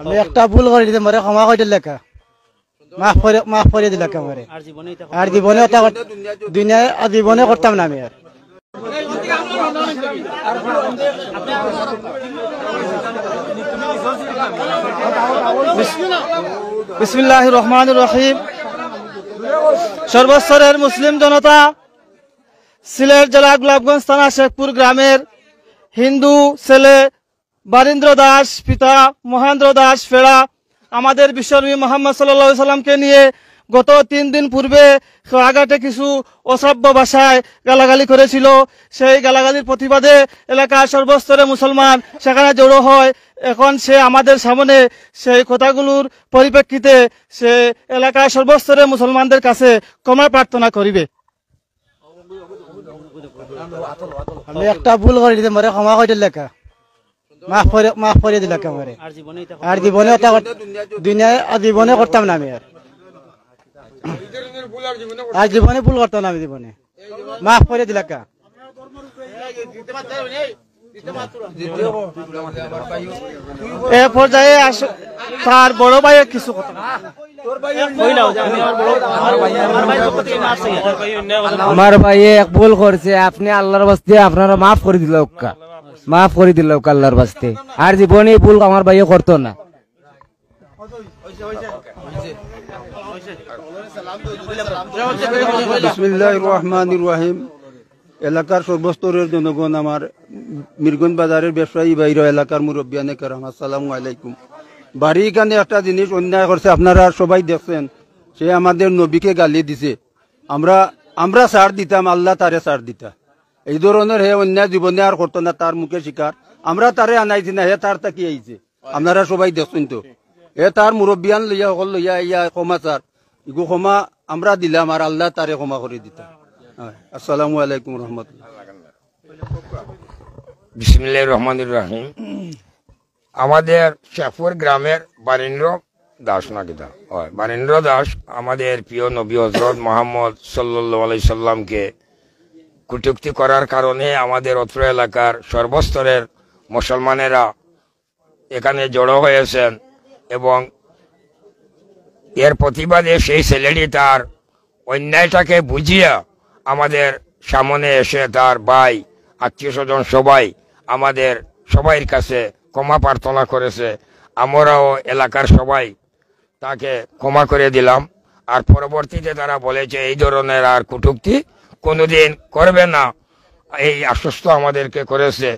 আমি একটা ভুল করে দিতে মারে ক্ষমা করে দিলে লেখা মাফ করে দিলে আমারে আর জীবনে দুনিয়ায় জীবনে করতাম না আমি আর বিসমিল্লাহির রহমানির রহিম। সর্বস্তরের মুসলিম জনতা, সিলেট জেলা গোলাপগঞ্জ থানা শেখপুর গ্রামের হিন্দু ছেলে বারীন্দ্র দাস, পিতা মহেন্দ্র দাস ফেড়া আমাদের বিশ্বনবী মুহাম্মদ সাল্লাল্লাহু আলাইহি সাল্লামকে নিয়ে গত 3 দিন পূর্বে আঘাটে কিছু অসভ্য ভাষায় গালাগালি করেছিল। সেই গালাগালির প্রতিবাদে এলাকার সর্বস্তরে মুসলমান সেখানে জড়ো হয়। এখন সে আমাদের সামনে সেই কথাগুলোর পরিপ্রেক্ষিতে সে এলাকার সর্বস্তরে মুসলমানদের কাছে ক্ষমা প্রার্থনা করিবে। আমি একটা ভুল করে দিতে মারে ক্ষমা করে দিলে লেখা মাফ করে দিলে আমারে আর জীবনে দুনিয়ায় জীবনে করতাম না আমি আর জীবনে ভুল করতাম না আমি জীবনে মাফ করে দিলে কা এ পর্যায়ে তার বড় ভাইয়ের কিছু কথা। আমার ভাই এক ভুল করছে, আপনি আল্লাহর বাস্তে আপনারা মাফ করে দিল, মাফ করে দিল আল্লাহর বাস্তে, আর জীবনে ভুল আমার ভাইয়ে করতো না। বিসমিল্লাহির রহমানির রহিম। এলাকার সর্বস্তরের জনগণ, আমার মিরগঞ্জ বাজারের ব্যবসায়ী বাইরে এলাকার মুরব্বিয়ানে কেরাম, আসসালামু আলাইকুম। বাড়ি এখানে একটা জিনিস অন্যায় করছে, আপনারা সবাই দেখছেন। সে আমাদের নবীকে গালি দিছে। আমরা ছাড় দিতাম, আল্লাহ তারে ছাড় দিতা। এই ধরনের হে অন্যায় জীবনে আর করতো না, তার মুখে শিকার। আমরা তারে আনাইছি না, হে তার তাকি আইছে। আপনারা সবাই দেখছেন তো, হে তার মুরব্বিয়ান লইয়া সকল লইয়া ইয়া ক্ষমা চার ইগু ক্ষমা আমরা দিলাম, আর আল্লাহ তারে ক্ষমা করে দিতা। আসসালামু আলাইকুম রহমতুল্লাহ। বিসমিল্লাহির রহমানির রহিম। আমাদের শেখপুর গ্রামের বারীন্দ্র দাস নাকিদা হয়, বারীন্দ্র দাস আমাদের প্রিয় নবী হযরত মুহাম্মদ সাল্লাল্লাহু আলাইহি সাল্লামকে কটূক্তি করার কারণে আমাদের অত্র এলাকার সর্বস্তরের মুসলমানেরা এখানে জড়ো হয়েছেন এবং এর প্রতিবাদে সেই ছেলেটি তার অন্যায়টাকে বুঝিয়া আমাদের সামনে এসে তার ভাই, আত্মীয় স্বজন সবাই আমাদের সবাইয়ের কাছে ক্ষমা প্রার্থনা করেছে। আমরাও এলাকার সবাই তাকে ক্ষমা করে দিলাম। আর পরবর্তীতে তারা বলেছে এই ধরনের আর কটূক্তি কোনোদিন করবে না, এই আশ্বস্ত আমাদেরকে করেছে।